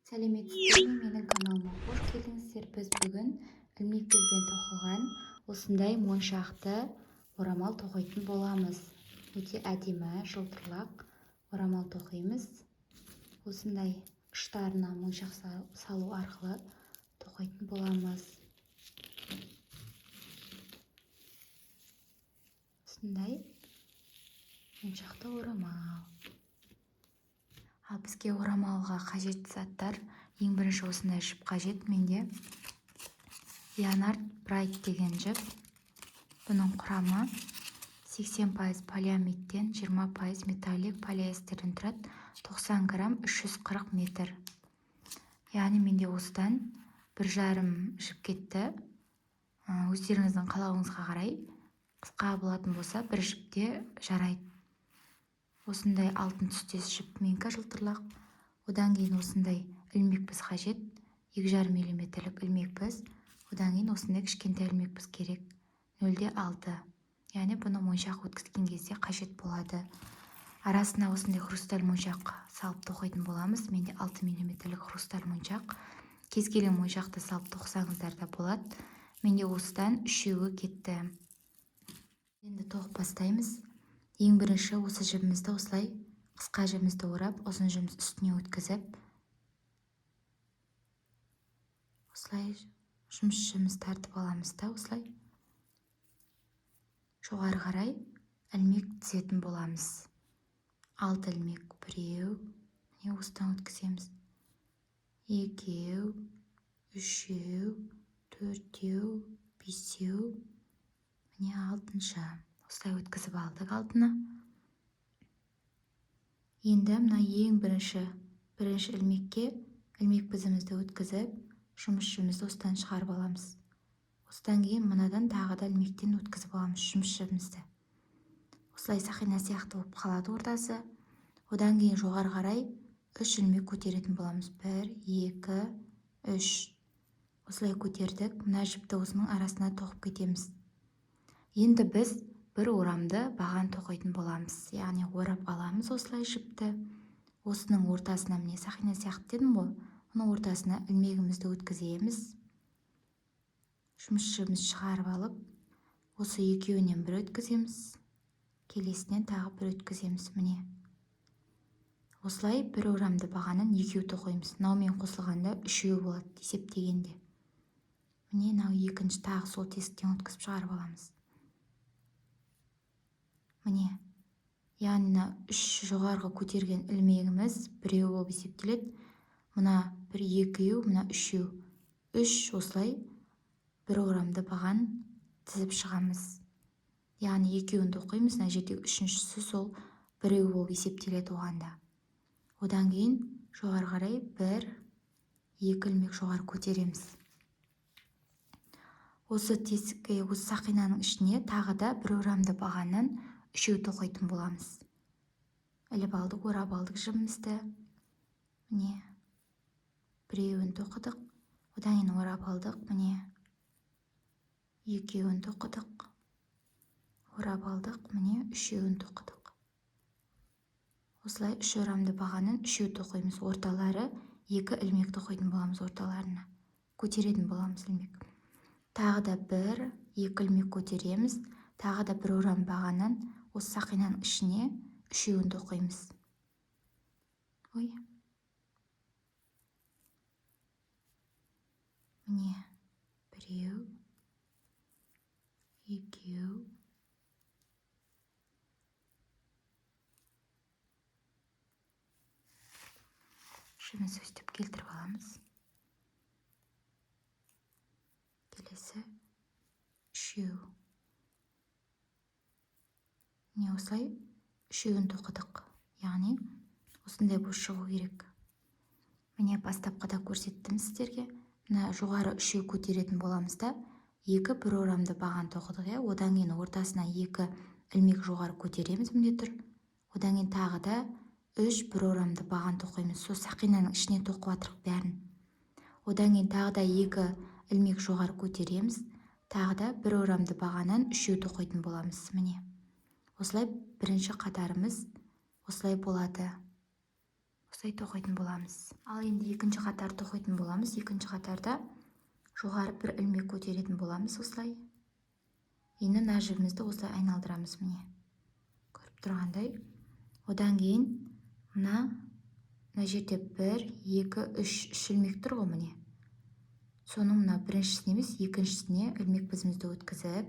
Сәлеметсіздер ме? Менің каналыма қош келдіңіздер. Біз бүгін ілмек безбен тоқылған осындай моншақты орамал тоқитын боламыз. Өте әдемі, жылтырлақ орамал тоқимыз. Осындай ұштарына моншақ салу арқылы тоқитын боламыз. Осындай моншақты орамал. Ал бізге орамалға қажетті заттар ең бірінші осындай жіп қажет. Менде Leonard Bright деген жіп. Бұның құрамы 80% полиамидтен, 20% металлик полиэстерден тұрады. 90 грамм 340 метр. Яғни менде осыдан 1,5 жіп кетті. Өздеріңіздің қалауыңызға қарай қысқа болатын болса, бір жіпте жарайды. Осындай алтын түстес жіп менікі жылтырлақ. Одан кейін осындай ілмекпіз қажет. 2,5 мм ілмекпіз. Одан кейін осындай кішкентай ілмекпіз керек. 0,6. Яғни бұны моншақ өткізген кезде қажет болады. Арасына осындай хрусталь моншақ салып тоқитын боламыз. Менде 6 мм хрусталь моншақ. Кез келген моншақты салып тоқсаңыздар да болады. Менде осыдан 3-еуі кетті. Енді тоқып бастаймыз. Ең бірінші осы жібімізді осылай қысқа жібімізді орап, ұзын жібіміз үстіне өткізіп, осылай жұмыс жібіміз тартып аламыз да, осылай жоғары қарай ілмек тізетін боламыз. 6 ілмек, 1, міне осыдан өткіземіз. 2, 3, 4, 5, міне 6-шы. Осылай өткізіп алдық алтыны. Енді мына ең бірінші ілмекке ілмек бізімізді өткізіп, жұмыс жібімізді осыдан шығарып аламыз. Осыдан кейін мынадан тағы да ілмектен өткізіп аламыз жұмыс жібімізді. Осылай сақина сияқты болып қалады ортасы. Одан кейін жоғары қарай 3 ілмек көтеретін боламыз. 1, 2, 3. Осылай көтердік. Мына жіпті осының арасына тоқып кетеміз. Енді біз бір орамды баған тоқитын боламыз. Яғни орап аламыз осылай жіпті. Осының ортасына, міне сақина сияқты дедім ғой, оның ортасына ілмегімізді өткіземіз. Жұмыс жібімізді шығарып алып, осы екеуінен бір өткіземіз. Келесінен тағы бір өткіземіз. Міне осылай бір орамды бағанын екеу тоқимыз. Мынаумен қосылғанда 3-еу болады есептегенде. Міне мынау екінші тағы сол тесіктен өткізіп шығарып аламыз. Міне, яғни 3 жоғарғы көтерген ілмегіміз 1-еу болып есептеледі. Мына 1-2-еу, мына 3-еу. 3 осылай бір орамды баған тізіп шығамыз. Яғни екеуін тоқимыз. Мына жерде 3-шісі сол 1-еу болып есептеледі оғанда. Одан кейін жоғары қарай 1-2 ілмек жоғары көтереміз. Осы тесікке, осы сақинаның ішіне тағы да бір орамды бағаннан 3-еу тоқитын боламыз. Іліп алдық, орап алдық жібімізді. Міне 1-еуін тоқыдық. Одан кейін орап алдық. Міне 2-еуін тоқыдық. Орап алдық. Міне 3-еуін тоқыдық. Осылай 3 орамды бағанын 3-еу тоқимыз. Орталары 2 ілмек тоқитын боламыз орталарына. Көтеретін боламыз ілмек. Тағы да 1-2 ілмек көтереміз. Тағы да бір орам бағанын осы сақинаның ішіне 3-еуін тоқимыз. Міне 1-еу, 2-еу, жібімізді өстіп келтіріп аламыз. Келесі 3-еу. Міне осылай 3-еуін тоқыдық. Яғни осындай болып шығу керек. Міне бастапқыда көрсеттім сіздерге. Мына жоғары 3-еу көтеретін боламыз да, 2 бір орамды баған тоқыдық. Одан кейін ортасына 2 ілмек жоғары көтереміз, міне тұр. Одан кейін тағы да 3 бір орамды баған тоқимыз. Сол сақинаның ішіне тоқып атырық бәрін. Одан кейін тағы да 2 ілмек жоғары көтереміз. Тағы да бір орамды бағаннан 3-еу тоқитын боламыз. Міне осылай бірінші қатарымыз осылай болады. осылай тоқитын боламыз. Ал енді екінші қатар тоқитын боламыз. Екінші қатарда жоғары бір ілмек көтеретін боламыз осылай. Енді мына жібімізді осылай айналдырамыз, міне. Көріп тұрғандай. Одан кейін мына жерде 1, 2, 3 ілмек тұр ғой, міне. Соның мына біріншісіне емес, екіншісіне ілмек бізімізді өткізіп,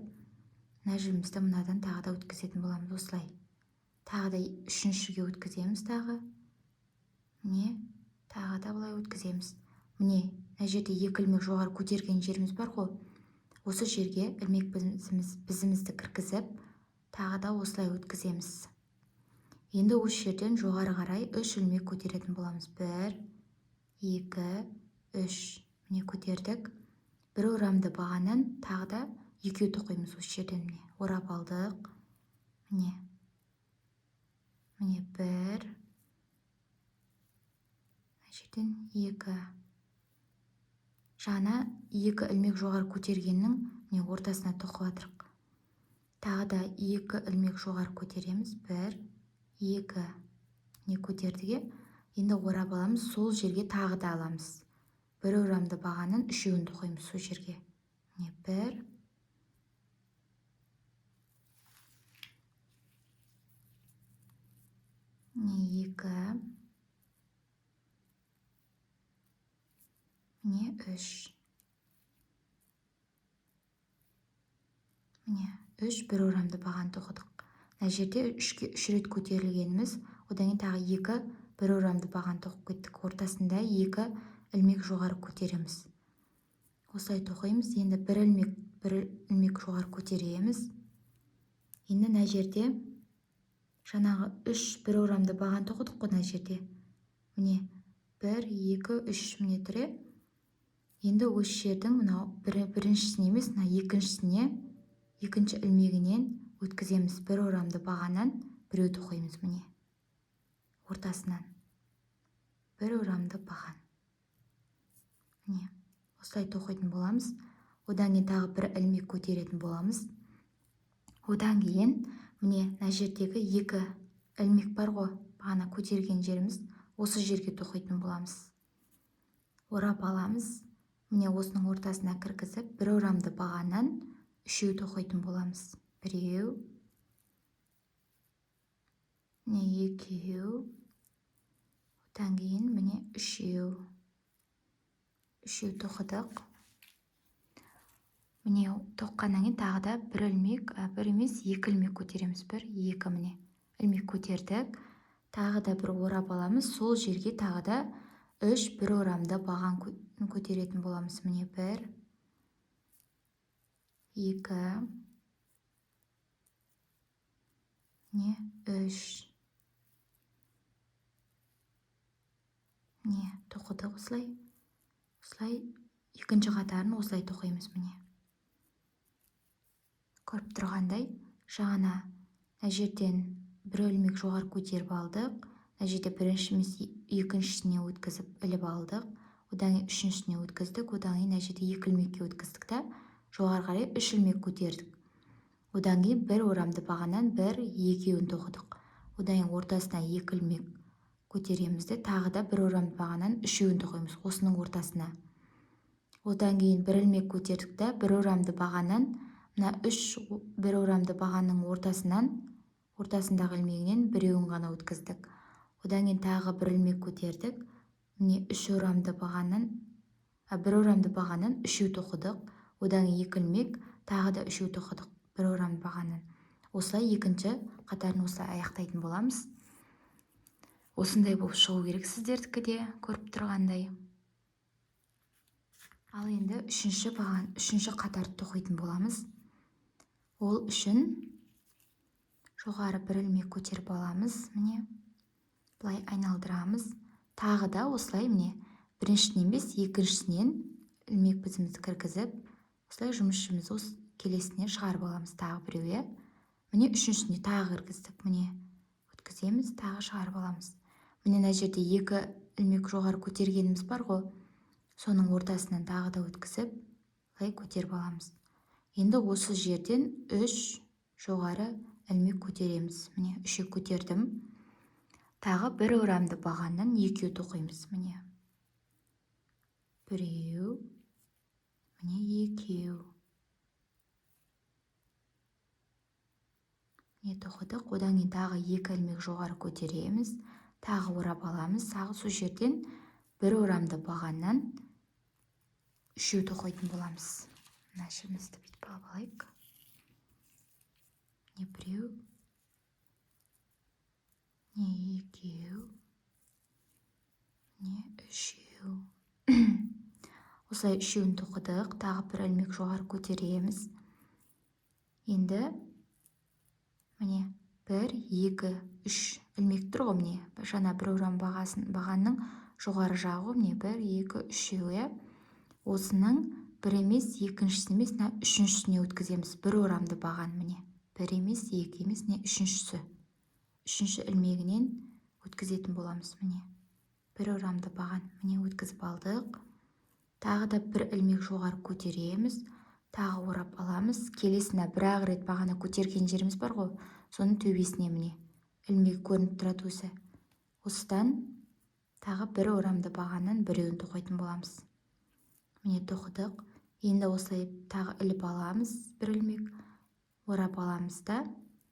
мына жібімізді мынадан тағы да өткізетін боламыз осылай. Тағы да үшіншіге өткіземіз тағы. Міне, тағы да былай өткіземіз. Міне, мына жерде екі ілмек жоғары көтерген жеріміз бар ғой. Осы жерге ілмек бізімізді кіргізіп, тағы да осылай өткіземіз. Енді осы жерден жоғары қарай 3 ілмек көтеретін боламыз. 1, 2, 3. Міне көтердік. Бір орамды бағаннан тағы да екеу тоқимыз осы жерден, міне. Орап алдық. Міне. Міне 1. Мына жерден 2. Жаңа 2 ілмек жоғары көтергеннің міне ортасына тоқып жатырық. Тағы да 2 ілмек жоғары көтереміз. 1, 2. Міне көтердіге. Енді орап аламыз. Сол жерге тағы да аламыз. Бір орамды бағанын үшеуін тоқимыз сол жерге. Міне 1. Міне 2. Міне 3. Міне 3 бір орамды баған тоқыдық. Мына жерде 3 рет көтерілгеніміз, одан кейін тағы 2 бір орамды баған тоқып кеттік. Ортасында 2 ілмек жоғары көтереміз. Осылай тоқимыз. Енді бір ілмек жоғары көтереміз. Енді мына жерде жаңағы 3 бір орамды баған тоқыдық қой мына жерде. Міне 1, 2, 3 міне тұр. Енді осы жердің мынау біріншісіне емес, мына екіншісіне, екінші ілмегінен өткіземіз. Бір орамды бағаннан біреу тоқимыз, міне. Ортасынан. Бір орамды баған. Міне. Осылай тоқитын боламыз. Одан кейін тағы бір ілмек көтеретін боламыз. Одан кейін міне мына жердегі 2 ілмек бар ғой, бағана көтерген жеріміз, осы жерге тоқитын боламыз. Орап аламыз. Міне осының ортасына кіргізіп, бір орамды бағаннан үшеу тоқитын боламыз. Біреу. Міне екеу. Одан кейін міне үшеу. Үшеу тоқыдық. Міне тоққаннан кейін тағы да бір ілмек, бір емес, 2 ілмек көтереміз. 1, 2 міне. Ілмек көтердік. Тағы да бір орап аламыз. Сол жерге тағы да 3 бір орамды баған көтеретін боламыз. Міне 1, 2, міне 3. Міне тоқыдық осылай. Осылай екінші қатарын осылай тоқимыз, міне. Көріп тұрғандай, жаңа мына жерден бір ілмек жоғары көтеріп алдық. Мына жерде бірінші емес, екіншісіне өткізіп іліп алдық. Одан кейін үшіншісіне өткіздік. Одан кейін мына жерде 2 ілмекке өткіздік та жоғары қарай 3 ілмек көтердік. Одан кейін бір орамды бағаннан 1, 2-ін тоқыдық. Одан кейін ортасына 2 ілмек көтереміз де тағы да бір орамды бағаннан 3-ін тоқимыз осының ортасына. Одан кейін бір ілмек көтердік та бір орамды бағаннан мына 3 бір орамды бағанның ортасындағы ілмегінен біреуін ғана өткіздік. Одан кейін тағы бір ілмек көтердік. Міне 3 орамды бағаннан, бір орамды бағаннан 3 тоқыдық. Одан кейін 2 ілмек, тағы да 3 тоқыдық бір орамды бағаннан. Осылай екінші қатарын осылай аяқтайтын боламыз. Осындай болып шығу керек сіздердікі де, көріп тұрғандай. Ал енді үшінші қатарды тоқитын боламыз. Ол үшін жоғары бір ілмек көтеріп аламыз, міне. Былай айналдырамыз. Тағы да осылай, міне, біріншісінен емес, екіншісінен ілмек бізімізді кіргізіп, осылай жұмысшымызды келесіне шығарып аламыз. Тағы біреу, міне үшіншісіне тағы кіргіздік, міне. Өткіземіз, тағы шығарып аламыз. Міне мына жерде 2 ілмек жоғары көтергеніміз бар ғой. Соның ортасынан тағы да өткізіп, былай көтеріп аламыз. Енді осы жерден 3 жоғары ілмек көтереміз. Міне 3 көтердім. Тағы бір орамды бағаннан екеу тоқимыз. Міне біреу, міне екеу. Міне тоқыдық. Одан кейін тағы екі ілмек жоғары көтереміз. Тағы орап аламыз. Тағы сол жерден бір орамды бағаннан үшеу тоқитын боламыз. Мына ішімізді бүйтіп алып алайық. Міне біреу, міне екеу, міне үшеу. Осылай үшеуін тоқыдық. Тағы бір ілмек жоғары көтереміз. Енді міне бір, екі, үш ілмек тұр ғой, міне. Жаңа бір орам бағанның жоғары жағы, міне бір, екі, үшеуі. Осының бір емес, екіншісін емес, үшіншісіне өткіземіз. Бір орамды баған, міне. Бір емес, екі емес, не үшіншісі. Үшінші ілмегінен өткізетін боламыз, міне. Бір орамды баған, міне өткізіп алдық. Тағы да бір ілмек жоғары көтереміз. Тағы орап аламыз. Келесіне бір-ақ рет бағана көтерген жеріміз бар ғой, соның төбесіне міне ілмек көрініп тұрады өзі. Осыдан тағы бір орамды бағаннан біреуін тоқитын боламыз. Міне тоқыдық. Енді осылай тағы іліп аламыз, бір ілмек орап аламыз да.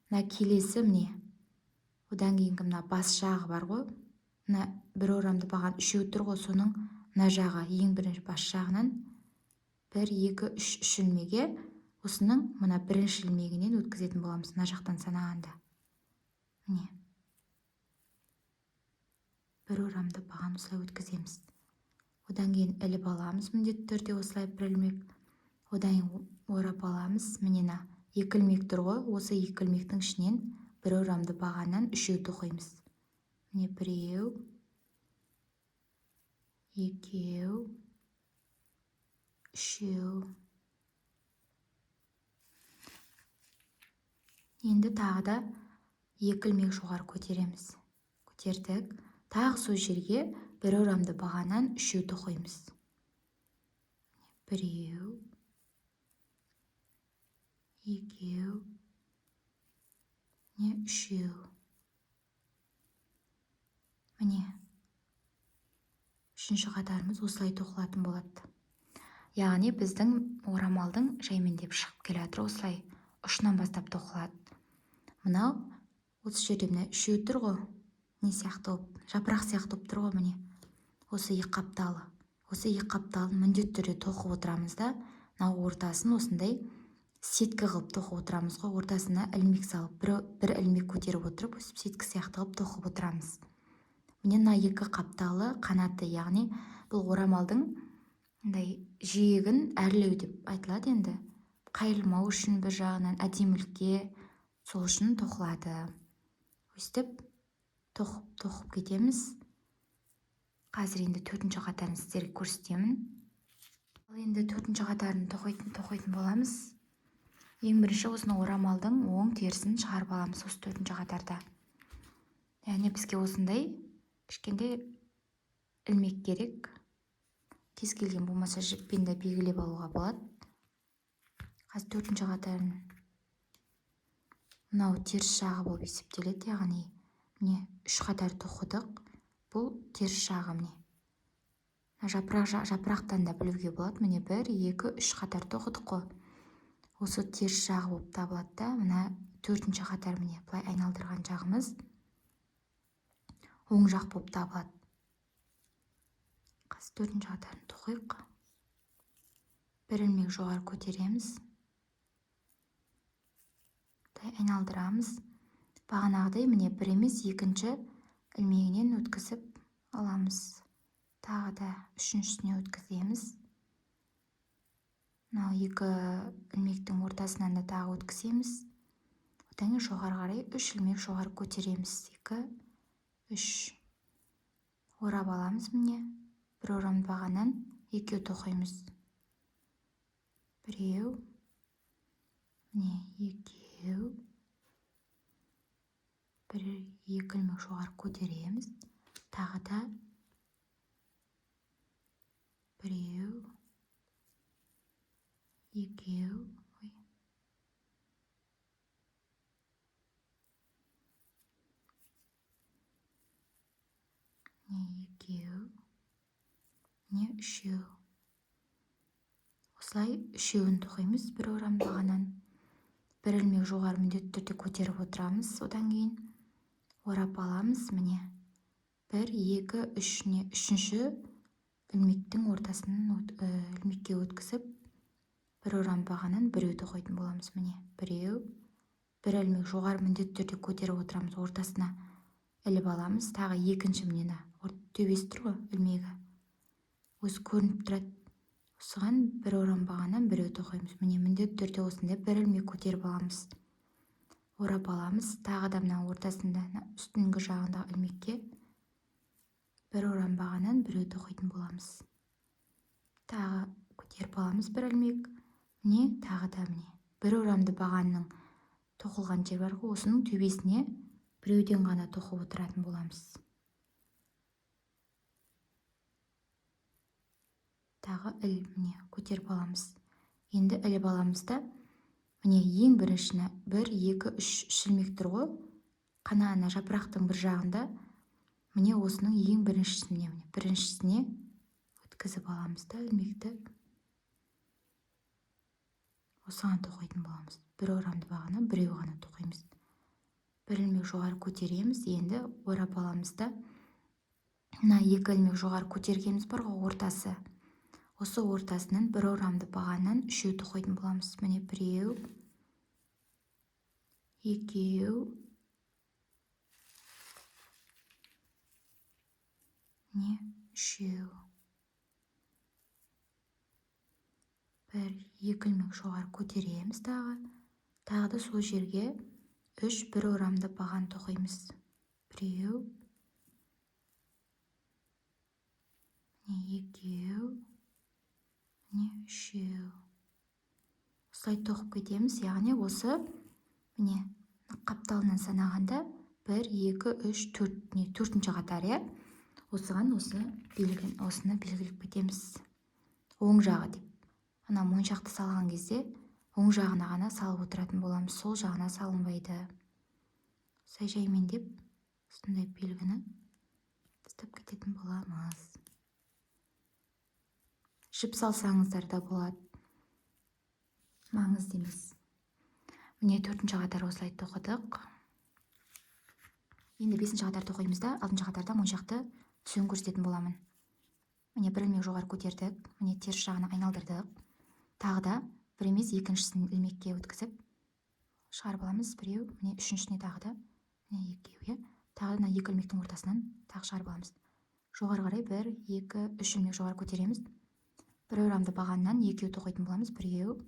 Мына келесі міне. Одан кейінгі мына бас жағы бар ғой. Мына бір орамды баған үшеу тұр ғой, соның мына жағы, ең бірінші бас жағынан бір, екі, үш ілмеге осының мына бірінші ілмегінен өткізетін боламыз, мына жақтан санағанда. Міне. Бір орамды баған осылай өткіземіз. Одан кейін іліп аламыз міндетті түрде осылай бір ілмек. Одан кейін орап аламыз. Міне екі ілмек тұр ғой, осы екі ілмектің ішінен бір орамды бағаннан үшеу тоқимыз. Міне біреу, екеу, үшеу. Енді тағы да екі ілмек жоғары көтереміз. Көтердік. Тағы сол жерге бір орамды бағаннан үшеу тоқимыз. Біреу, екеу, не үшеу. Міне. Үшінші қатарымыз осылай тоқылатын болады. Яғни біздің орамалдың жаймендеп шығып келе жатыр, осылай ұшынан бастап тоқылады. Мынау осы жерде міне үшеу тұр ғой, не сияқты болып, жапырақ сияқты болып тұр ғой, міне. Осы екі қапталы. Осы екі қапталын міндетті түрде тоқып отырамыз да, мынау ортасын осындай сеткі қылып тоқып отырамыз ғой, ортасына ілмек салып, бір ілмек көтеріп отырып, сеткі сияқты қылып тоқып отырамыз. Міне мына екі қапталы қанаты, яғни бұл орамалдың жиегін әрлеу деп айтылады енді. Қайылмау үшін бір жағынан әдемілікке, сол үшін тоқылады. Өстіп тоқып кетеміз. Қазір енді төртінші қатарын сіздерге көрсетемін. Енді төртінші қатарын тоқитын боламыз. Ең бірінші осыны орамалдың оң терісін шығарып аламыз осы төртінші қатарда. Яғни бізге осындай кішкентай ілмек керек. Кез келген болмаса жіппен де белгілеп алуға болады. Қазір төртінші қатарын мынау теріс жағы болып есептеледі, яғни міне үш қатар тоқыдық. Бұл теріс жағы міне. Жапырақтан да білуге болады. Міне бір, екі, үш қатар тоқыдық қой. Осы теріс жағы болып табылады да, мына төртінші қатар міне былай айналдырған жағымыз оң жақ болып табылады. Қазір төртінші қатарын тоқиық. Бір ілмек жоғары көтереміз. Айналдырамыз. Бағанағыдай міне бір емес, екінші ілмегінен өткізіп аламыз. Тағы да үшіншісіне өткіземіз. Мынау екі ілмектің ортасынан да тағы өткіземіз. Одан кейін жоғары қарай үш ілмек жоғары көтереміз. 2, 3. Орап аламыз міне. Бір орамды бағаннан екеу тоқимыз. Біреу, міне екеу. Бір, екі ілмек жоғары көтереміз. Тағы да біреу, екеу. екеу, міне үшеу. Осылай үшеуін тоқимыз бір орамдағаннан. Бір ілмек жоғары міндетті түрде көтеріп отырамыз. Одан кейін орап аламыз. Міне 1, 2, 3, үшінші ілмектің ортасынан ілмекке өткізіп, бір орамдағаннан біреу тоқитын боламыз. Міне біреу, бір ілмек жоғары міндетті түрде көтеріп отырамыз. Ортасына іліп аламыз. Тағы екінші міне төбесі тұр ғой ілмегі. Өзі көрініп тұрады. Осыған бір орамбағаннан біреу тоқимыз. Міне міндетті түрде осында бір ілмек көтеріп аламыз. Орап аламыз. Тағы да мына ортасында үстіңгі жағындағы ілмекке бір орамбағаннан біреу тоқитын боламыз. Тағы көтеріп аламыз бір ілмек. Міне тағы да міне бір орамды бағанның тоқылған жер бар ғой, осының төбесіне біреуден ғана тоқып отыратын боламыз. Тағы міне көтеріп аламыз. Енді іліп аламыз да, міне ең біріншіні 1, 2, 3 ілмек тұр ғой. Қана жапырақтың бір жағында, міне осының ең біріншісіне өткізіп аламыз да ілмекті. Осыған тоқитын боламыз. Бір орамды бағана біреу ғана тоқимыз. Бір ілмек жоғары көтереміз, енді орап аламыз да, мына екі ілмек жоғары көтергеніміз бар ғой ортасы. Осы ортасынан бір орамды бағаннан үшеу тоқитын боламыз. Міне біреу, екеу, міне үшеу. Бір, екі ілмек жоғары көтереміз тағы. Тағы да сол жерге 3 бір орамды баған тоқимыз. Біреу, міне екеу, міне үшеу. Осылай тоқып кетеміз. Яғни осы міне қапталынан санағанда 1, 2, 3, 4, төртінші қатар, иә. Осыны белгілеп кетеміз. Оң жағы деп. Ана моншақты салған кезде оң жағына ғана салып отыратын боламыз. Сол жағына салынбайды. Осылай жаймен деп осындай белгіні тастап кететін боламыз. Жіп салсаңыздар да болады. Маңызды емес. Міне төртінші қатар осылай тоқыдық. Енді бесінші қатар тоқимыз да, алтыншы қатарда моншақты түсін көрсететін боламын. Міне бір ілмек жоғары көтердік. Міне теріс жағына айналдырдық. Тағы да бір емес екіншісін ілмекке өткізіп шығарып аламыз. Біреу, міне үшіншісіне тағы да міне екеу, тағы да екі ілмектің ортасынан тағы шығарып аламыз. Жоғары қарай 1, 2, 3 ілмек жоғары көтереміз. Бір орамды бағаннан екеу тоқитын боламыз. Біреу,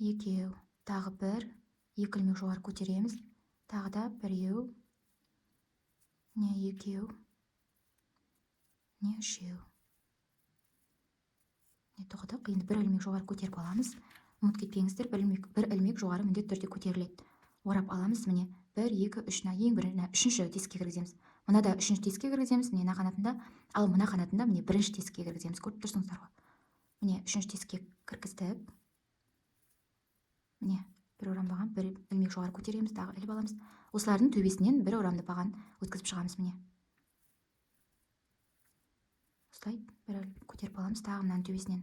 екеу, тағы 1, 2 ілмек жоғары көтереміз. Тағы да біреу, міне екеу, міне үшеу. Тоқыдық. Енді бір ілмек жоғары көтеріп аламыз. Ұмыт кетпеңіздер, бір ілмек жоғары міндетті түрде көтеріледі. Орап аламыз. Міне 1, 2, 3, ең бірінші үшінші тесікке кіргіземіз. Мына да үшінші тесікке кіргіземіз. Міне мына қанатында, ал мына қанатында міне бірінші тесікке кіргіземіз. Көріп тұрсыңыздар ғой. Міне үшінші тесікке кіргіздік. Міне бір орамбаған, бір ілмек жоғары көтереміз, тағы іліп аламыз. Осылардың төбесінен бір орамды баған өткізіп шығамыз. Міне осылай бір ілмек көтеріп аламыз. Тағы мынаның төбесінен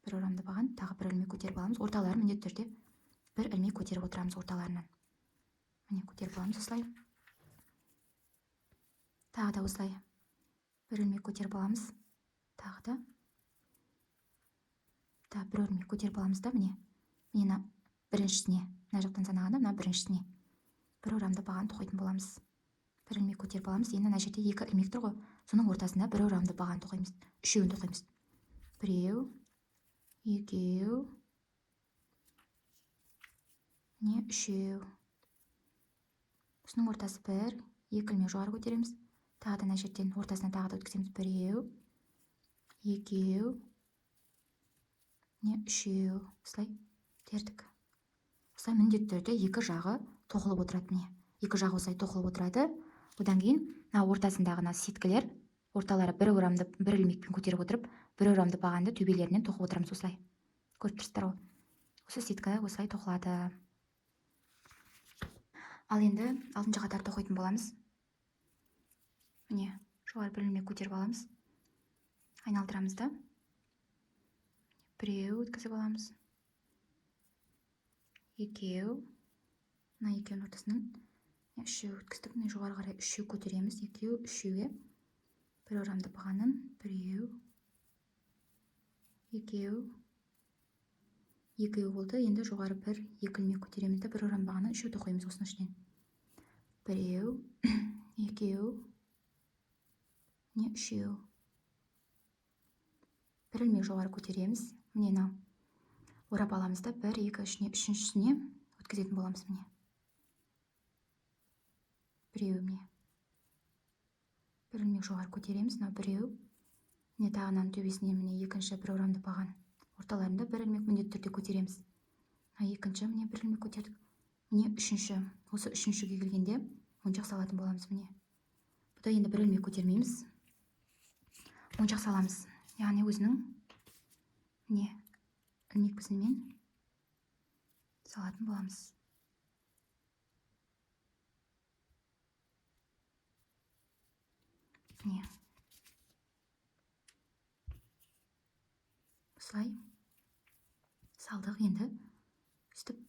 бір орамды баған, тағы бір ілмек көтеріп аламыз. Орталарын міндетті түрде бір ілмек көтеріп отырамыз орталарынан. Міне көтеріп аламыз осылай. Тағы да осылай бір ілмек көтеріп аламыз. Тағы да бір ілмек көтеріп аламыз да, міне мына біріншісіне, мына жақтан санағанда мына біріншісіне бір орамды баған тоқитын боламыз. Бір ілмек көтеріп аламыз. Енді мына жерде екі ілмек тұр ғой, соның ортасында бір орамды баған тоқимыз. Үшеуін тоқимыз. Біреу, екеу, міне үшеу. Осының ортасы 1, 2 ілмек жоғары көтереміз. Тағы да мына жерден ортасына тағы да өткіземіз. Біреу, екеу, міне үшеу. Осылай тердік. Осылай міндетті түрде екі жағы тоқылып отырады. Міне екі жағы осылай тоқылып отырады. Одан кейін мына ортасындағы сеткілер, орталары бір орамды бір ілмекпен көтеріп отырып, бір орамды бағанды төбелерінен тоқып отырамыз осылай. Көріп тұрсыздар ғой. Осы сетка осылай тоқылады. Ал енді алтыншы қатар тоқитын боламыз. міне жоғары бір ілмек көтеріп аламыз, айналдырамыз да, біреу өткізіп аламыз, екеу, мына екеуінің ортасынан үшеу өткіздік, міне жоғары қарай үшеу көтереміз, екеу, үшеуге бір орамды бағанын, біреу, екеу, екеу болды. Енді жоғары бір екі ілмек көтереміз де бір орам бағанын үшеу тоқимыз осының ішінен. Біреу, екеу, міне үшеу. Бір ілмек жоғары көтереміз. Міне мынау орап аламыз да, бір, екі, үшіншісіне өткізетін боламыз міне. Біреу міне. Бір ілмек жоғары көтереміз, мынау біреу. Міне тағынан төбесіне міне екінші бір орамды баған. Орталарында бір ілмек міндетті түрде көтереміз. Екінші міне бір ілмек көтердік. Міне үшінші. Осы үшіншіге келгенде моншақ салатын боламыз міне. Бұда енді бір ілмек көтермейміз. Моншақ саламыз. Яғни өзінің міне ілмек бізімен салатын боламыз. Міне. Осылай салдық. Енді өстіп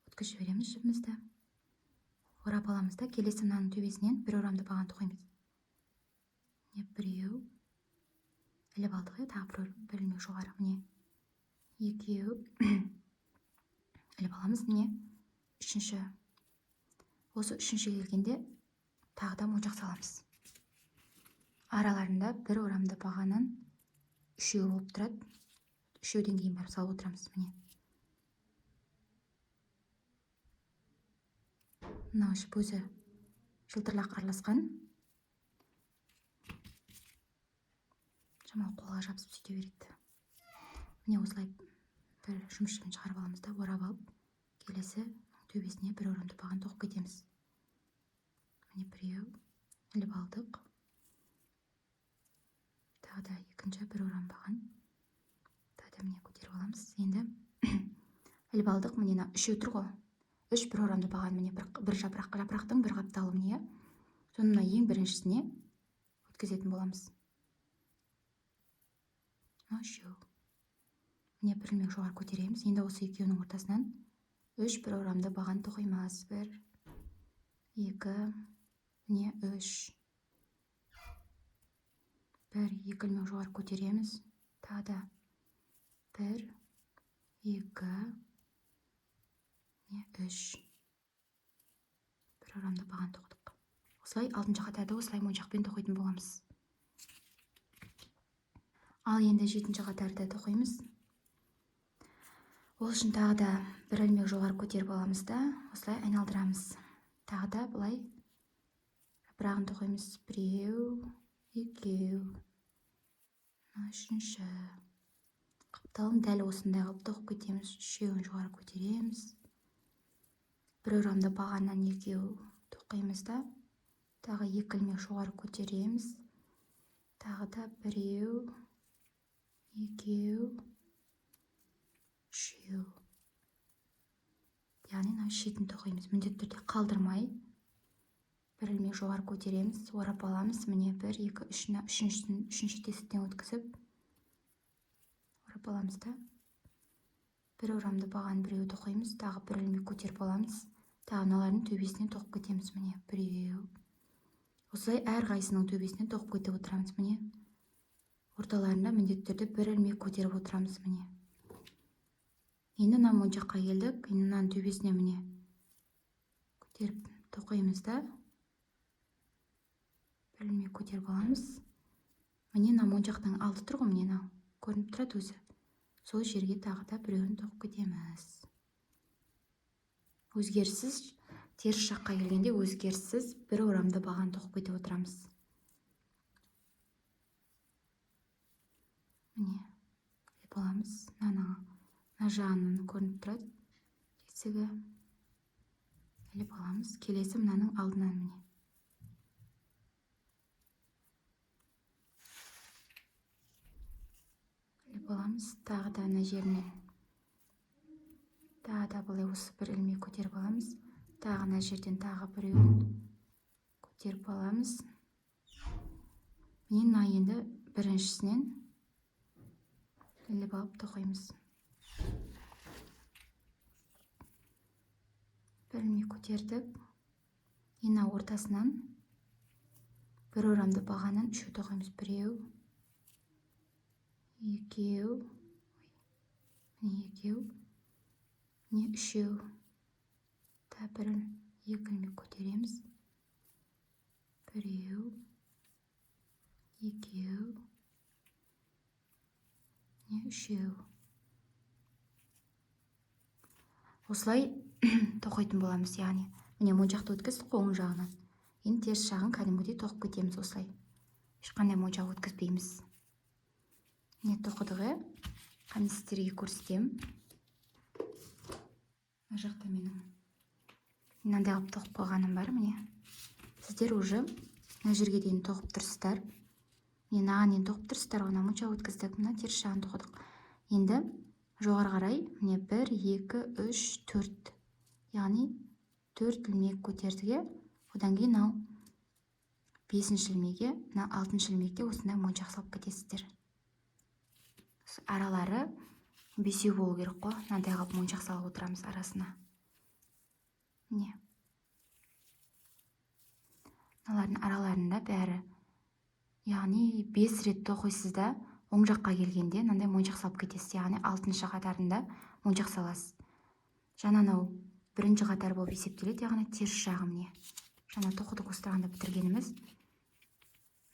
өткізіп жібереміз жібімізді. Орап аламыз да, келесі мынаның төбесінен бір орамды баған тоқимыз. Міне біреу іліп алдық, тағы бір ілмек жоғары, міне екеу іліп аламыз, міне үшінші. Осы үшінші келгенде тағы да моншақ саламыз. Араларында бір орамды бағанын үшеу болып тұрады. Үшеуден кейін барып салып отырамыз міне. Мынау жіп өзі жылтырлақ араласқан. Шамалы қолға жабысып сөйте береді. Міне осылай бір жұмыс жібін шығарып аламыз да, орап алып, келесі төбесіне бір орамды баған тоқып кетеміз. Міне біреу іліп алдық. Тағы да екінші бір орам баған. Тағы да міне көтеріп аламыз. Енді іліп алдық. Міне үшеу тұр ғой. Үш бір орамды баған, міне бір жапырақтың бір қапталы міне. Соны мына ең біріншісіне өткізетін боламыз. Үшеу. Міне бір ілмек жоғары көтереміз. Енді осы екеуінің ортасынан үш бір орамды баған тоқимыз. Бір, екі, міне үш. Бір, екі ілмек жоғары көтереміз. Тағы да бір, екі, міне үш. Бір орамды баған тоқтық. Осылай алтыншы қатарды осылай моншақпен тоқитын боламыз. Ал енді жетінші қатарды тоқимыз. Ол үшін тағы да бір ілмек жоғары көтеріп аламыз да, осылай айналдырамыз. Тағы да былай жапырағын тоқимыз. Біреу, екеу, үшінші. Қапталын дәл осындай қылып тоқып кетеміз. Үшеуін жоғары көтереміз. Бір орамды бағаннан екеу тоқимыз да, тағы екі ілмек жоғары көтереміз. Тағы да біреу, екеу, үшеу. Яғни мына шетін тоқимыз. Міндетті түрде қалдырмай бір ілмек жоғары көтереміз, орап аламыз. Міне бір, екі, үшінші тесіктен өткізіп орап аламыз да. Бір орамды баған біреу тоқимыз, тағы бір ілмек көтеріп аламыз. Тағы мыналардың төбесіне тоқып кетеміз. Міне біреу. Осылай әрқайсының төбесіне тоқып кетіп отырамыз. Міне орталарында міндетті түрде бір ілмек көтеріп отырамыз. Міне. Енді мына моншаққа келдік. Енді мынаның төбесіне міне көтеріп тоқимыз да, бір ілмек көтеріп аламыз. Міне мына моншақтың алды тұр ғой, міне мынау көрініп тұрады өзі. Сол жерге тағы да біреуін тоқып кетеміз. Өзгеріссіз, теріс жаққа келгенде өзгеріссіз бір орамды баған тоқып кетіп отырамыз. Міне іліп аламыз. Мына жағынан көрініп тұрады тесігі. Іліп аламыз. Келесі мынаның алдынан міне. Іліп аламыз. Тағы да мына жерінен. Тағы да былай осы бір ілмек көтеріп аламыз. Тағы мына жерден тағы біреуін көтеріп аламыз. Мына енді біріншісінен іліп алып тоқимыз. Бір ілмек көтердік. Мына ортасынан бір орамды бағаннан үшеу тоқимыз. Біреу, екеу, міне екеу, міне үшеу. Бір екі ілмек көтереміз. Біреу, екеу, міне үшеу. Осылай тоқитын боламыз, яғни міне моншақты өткіздік оң жағынан. Енді теріс жағын кәдімгідей тоқып кетеміз осылай. Ешқандай моншақ өткізбейміз. Міне тоқыдық, қане сіздерге көрсетемін. Мына жақта менің мынандай қылып тоқып қойғаным бар, міне. Сіздер уже мына жерге дейін тоқып тұрсыздар. Міне мынаған дейін тоқып тұрсыздар, мына моншақ өткіздік, мына теріс жағын тоқыдық. Енді жоғары қарай міне 1, 2, 3, 4. Яғни 4 ілмек көтердіге, одан кейін мынау 5-ші ілмекке, мына 6-ші ілмекте осындай моншақ салып кетесіздер. Аралары 5 болу керек қой. Мынандай қылып моншақ салып отырамыз арасына. Міне. Мыналардың араларында бәрі. Яғни 5 рет тоқисыз да, оң жаққа келгенде мынандай моншақ салып кетесіз. Яғни 6-шы қатарында моншақ саласыз. Жаңа мынау бірінші қатар болып есептеледі, яғни теріс жағы міне. Жаңа тоқыдық осылайғанда бітіргеніміз.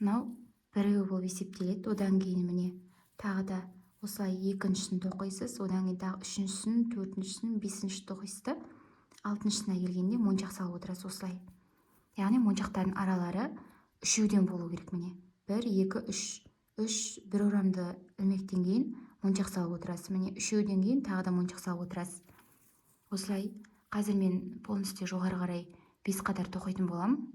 Мынау біреу болып есептеледі. Одан кейін міне тағы да осылай екіншісін тоқисыз, одан кейін тағы үшіншісін, төртіншісін, бесінші тоқисыз. 6-шысына келгенде моншақ салып отырасыз осылай. Яғни моншақтардың аралары үшеуден болу керек міне. 1, 2, 3. 3 бір орамды ілмектен кейін моншақ салып отырасыз. Міне үшеуден кейін тағы да моншақ салып отырасыз. Осылай қазір мен полностью жоғары қарай 5 қатар тоқитын боламын.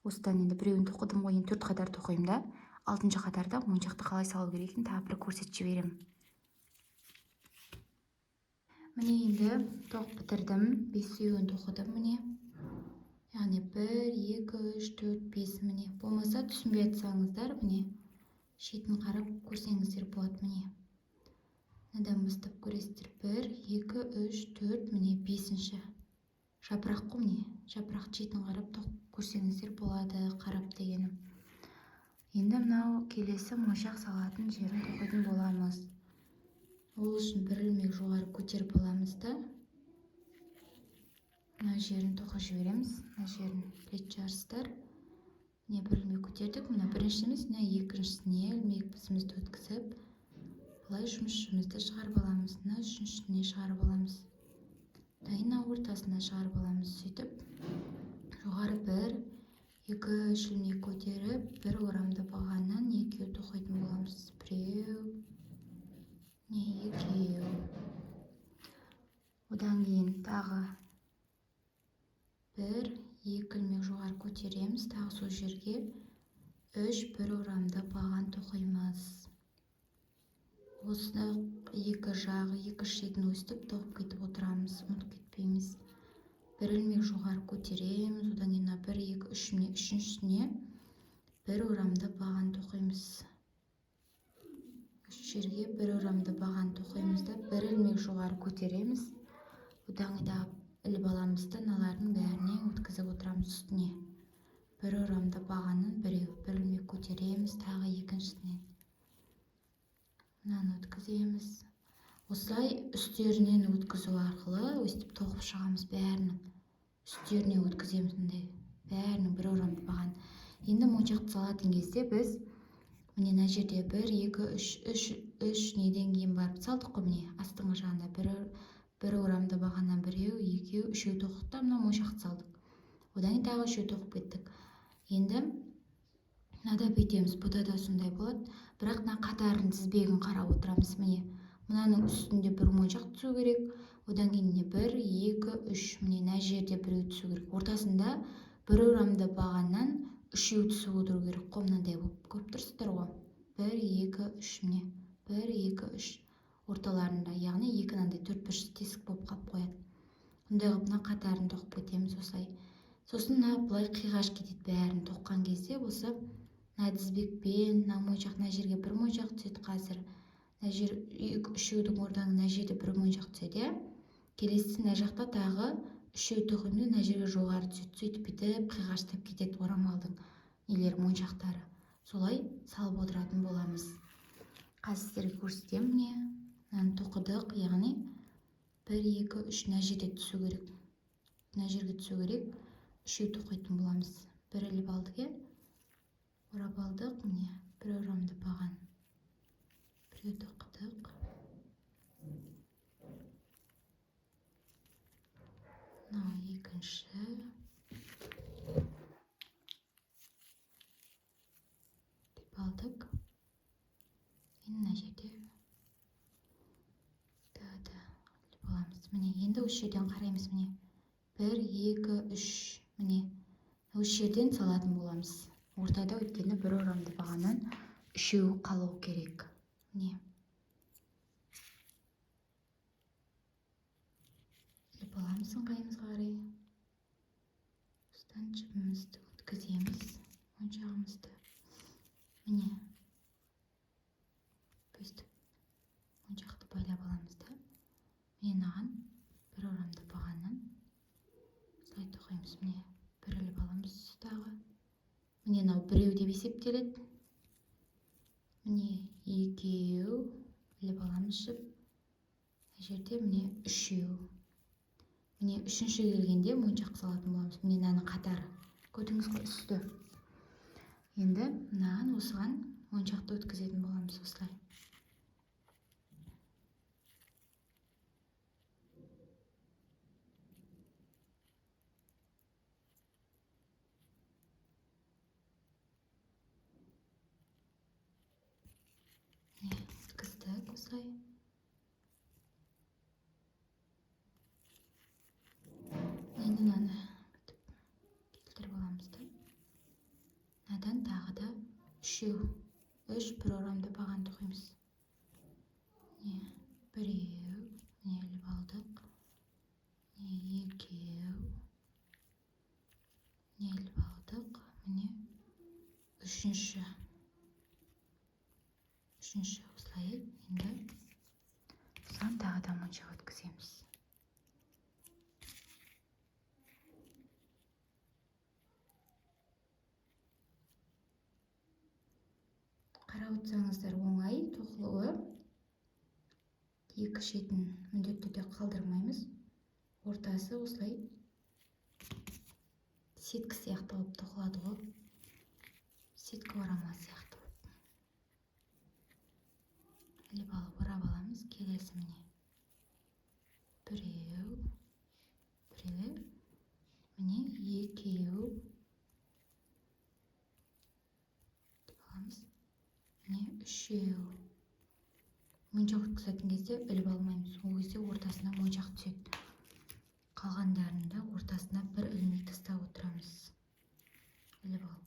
Осыдан енді біреуін тоқыдым ғой, 4 қатар тоқимын да, 6-шы қатарда моншақты қалай салу керектігін тағы бір көрсетіп жіберемін. Міне енді тоқып бітірдім. 5-еуін тоқыдым міне. Яғни 1, 2, 3, 4, 5 міне. Болмаса түсінбей атсаңыздар, міне шетін қарап көрсеңіздер болады міне. Мынадан бастап көресіздер. 1, 2, 3, 4 міне 5-ші. Жапырақ қой міне. Жапырақ шетін қарап тоқып көрсеңіздер болады, қарап дегенім. Енді мынау келесі моншақ салатын жерін тоқитын боламыз. Ол үшін бір ілмек жоғары көтеріп аламыз да, мына жерін тоқып жібереміз. Мына жерін білетін шығарсыздар. Міне бір ілмек көтердік. Мына біріншіміз, мына екіншісіне ілмек бізімізді өткізіп, былай жұмысшымызды шығарып аламыз. Мына үшіншісіне шығарып аламыз. Мына ортасына шығарып аламыз. Сөйтіп жоғары 1, 2, 3 ілмек көтеріп, бір орамды бағаннан екеу тоқитын боламыз. Біреу, не екеу. Одан кейін тағы 1, 2 ілмек жоғары көтереміз. Тағы сол жерге 3 бір орамды баған тоқимыз. Осы екі жағы, екі шетін өстіп тоқып кетіп отырамыз. Ұмытып кетпейміз. Бір ілмек жоғары көтереміз. Одан кейін 1, 2, 3 міне үшіншісіне бір орамды баған тоқимыз. Үш жерге бір орамды баған тоқимыз да, бір ілмек жоғары көтереміз. Одан кейін іліп аламыз да, мыналардың бәріне өткізіп отырамыз үстіне. Бір орамды бағаннан біреу, бір ілмек көтереміз, тағы екіншісінен. Мынаны өткіземіз. Осылай үстерінен өткізу арқылы өстіп тоқып шығамыз бәрінің. Үстеріне өткіземіз мындай. Бәрінің бір орамды баған. Енді моншақты салатын кезде біз міне мына жерде 1, 2, 3 неден кейін барып салдық қой міне. Астыңғы жағында бір орамды бағаннан біреу, екеу, үшеу тоқтық та мына моншақты салдық. Одан кейін тағы үшеу тоқып кеттік. Енді мынада бүйтеміз. Бұда да сондай болады. Бірақ мына қатардың тізбегін қарап отырамыз міне. Мынаның үстінде бір моншақ түсу керек. Одан кейін 1, 2, 3 міне мына жерде біреу түсу керек. Ортасында бір орамды бағаннан үшеу түсіп отыру керек қой, мынандай болып көріп тұрсыздар ғой. 1, 2, 3 міне. 1, 2, 3 орталарында, яғни екі мынандай 4 тесік болып қалып қояды. Мұндай қылып мына қатарын тоқып кетеміз осылай. Сосын мына былай қиғаш кетеді. Бәрін тоққан кезде осы мына тізбекпен мына моншақ мына жерге бір моншақ түседі. Қазір мына жер үшеудің ордаң мына жерде бір моншақ түседі. Келесі мына жақта тағы үшеу тоқимын, мына жерге жоғары түседі. Сөйтіп бүйтіп қиғаштап кетеді орамалдың нелер моншақтары. Солай салып отыратын боламыз. Қазір сіздерге көрсетемін. Міне мынаны тоқыдық, яғни 1 2 3 мына жерде түсу керек. Мына жерге түсу керек. Үшеу тоқитын боламыз. Бір іліп алдық, орап алдық. Міне бір орамды баған. Біреу тоқыдық. Мынау екінші. Деп алдық. Енді мына жерде іліп аламыз. Міне енді осы жерден қараймыз. Міне 1 2 3 міне осы жерден салатын боламыз. Ортада өткені бір орамды бағаннан үшеуі қалу керек. Міне іліп аламыз ыңғайымызға қарай. Осыдан жібімізді өткіземіз, моншағымызды. Міне өстіп моншақты байлап аламыз да. Міне мынаған бір орамды бағаннан осылай тоқимыз. Міне бір іліп аламыз дағы. Міне мынау біреу деп есептеледі. Міне екеу іліп аламыз жіп. Мына жерде міне үшеу. Міне үшінші келгенде моншақ салатын боламыз. Міне мынаны қатары. Көрдіңіз ғой үсті. Енді мынаған осыған моншақты өткізетін боламыз осылай. Өткіздік осылай. Енді мынаны келтіріп аламыз да. Мынадан тағы да үшеу. Үш бір орамды баған тоқимыз. Міне біреу. Міне іліп алдық. Міне екеу. Міне іліп алдық. Міне үшінші. Осылай. Енді осыған тағы да моншақ өткіземіз. Қарап отырсаңыздар оңай тоқылуы. Екі шетін міндетті түрде қалдырмаймыз. Ортасы осылай сетка сияқты болып тоқылады ғой. Сетка орамал сияқты. Іліп алып орап аламыз. Келесі міне біреу. Міне екеу. Аламыз. Міне үшеу. Моншақ өткізетін кезде іліп алмаймыз. Ол кезде ортасына моншақ түседі. Қалғандарында ортасына бір ілмей тастап отырамыз. Іліп алып.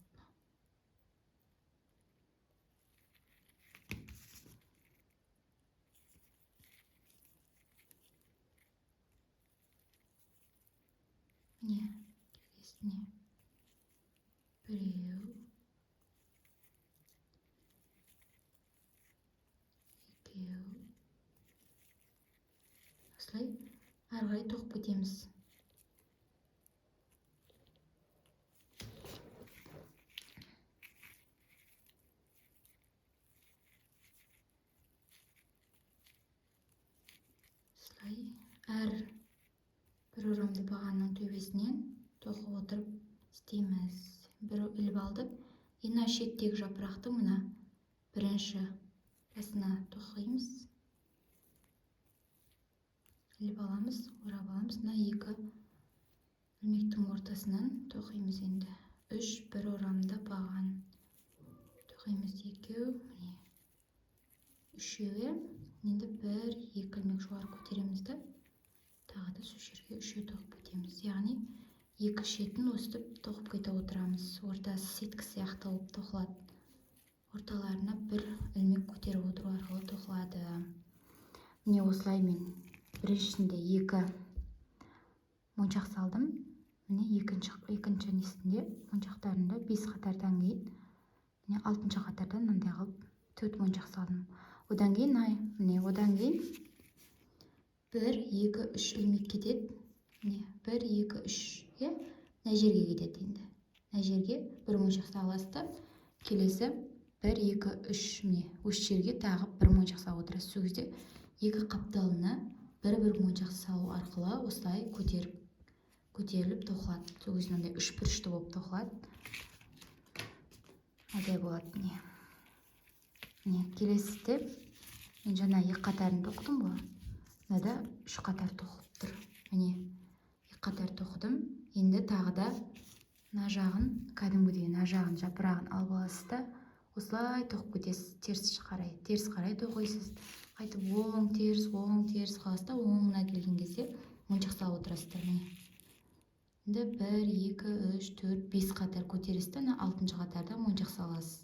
Міне келесіне біреу. Екеу. Осылай ары қарай тоқып кетеміз. Осылай әр бір орамды бағанның төбесінен тоқып отырып істейміз. Бір іліп алдық. Енді шеттегі жапырақты мына бірінші басына тоқимыз. Іліп аламыз, орап аламыз. Мына екі ілмектің ортасынан тоқимыз енді. Үш бір орамды баған. Тоқимыз екеу, міне үшеуі. Енді бір екі ілмек жоғары көтереміз да. Тағы да сол жерге үшеу тоқып кетеміз. Яғни екі шетін өстіп тоқып кете отырамыз. Ортасы сетка сияқты болып тоқылады. Орталарына бір ілмек көтеріп отыру арқылы тоқылады. Міне осылай мен біріншісінде екі моншақ салдым. міне екінші несінде моншақтарында 5 қатардан кейін міне 6-шы қатардан мындай қылып 4 моншақ салдым. Одан кейін міне одан кейін 1 2 3 ілмек кетеді. Міне 1 2 3 мына жерге кетеді. Енді мына жерге 1 моншақ саласыздар. Келесі 1 2 3 міне осы жерге тағы 1 моншақ салып отырасыз. Сол кезде екі қапталына бір моншақ салу арқылы осылай көтеріліп тоқылады. Сол кезде мындай 3 бұрышты болып тоқылады. Адай болады. Міне келесіде мен жаңа 2 қатарын тоқыдым ғой. Мынада 3 қатар тоқылып тұр. Міне 2 қатар тоқыдым. Енді тағы да мына жағын кәдімгідей мына жағын жапырағын алып аласыз да осылай тоқып кетесіз. Теріс қарай тоқисыз. Қайтып оң теріс қаласыз да оңына келген кезде моншақ салып отырасыздар. Міне енді 1 2 3 4 5 қатар көтересіз да 6-шы қатарда моншақ саласыз.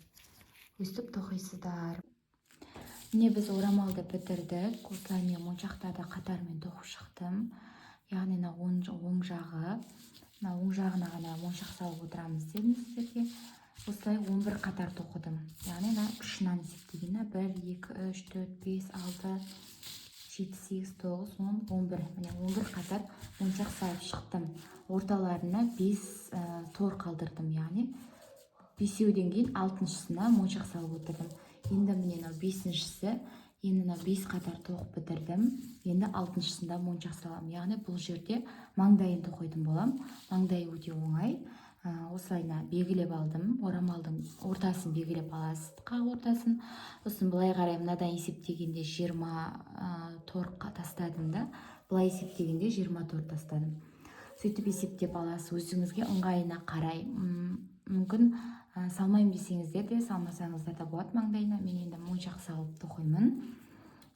Өстіп тоқисыздар. Міне біз орамалды бітірдік. Осылай мен моншақтарды қатармен тоқып шықтым. Яғни оң жағы, оң жағына ғана моншақ салып отырамыз дедім сіздерге. Осылай 11 қатар тоқыдым. Яғни ұшынан есептегені 1 2 3 4 5 6 7 8 9 10 11. Міне 11 қатар моншақ салып шықтым. Орталарына 5 тор қалдырдым. Яғни 5-еуден кейін 6-шысына моншақ салып отырдым. Енді міне 5-шісі, енді 5 қатар тоқып бітірдім. Енді 6-шысында моншақ салам. Яғни бұл жерде маңдайын тоқитын болам. Маңдайы өте оңай. Осылайна белгілеп алдым. Орамалдың ортасын белгілеп аласыз. Қақ ортасын. Сосын былай қарай мынадан есептегенде 20 тор тастадым да. Былай есептегенде 20 тор тастадым. Сөйтіп есептеп аласыз. Өзіңізге ыңғайына қарай. Мүмкін салмайым десеңіздер де салмасаңыздар да болады маңдайына. Мен енді моншақ салып тоқимын.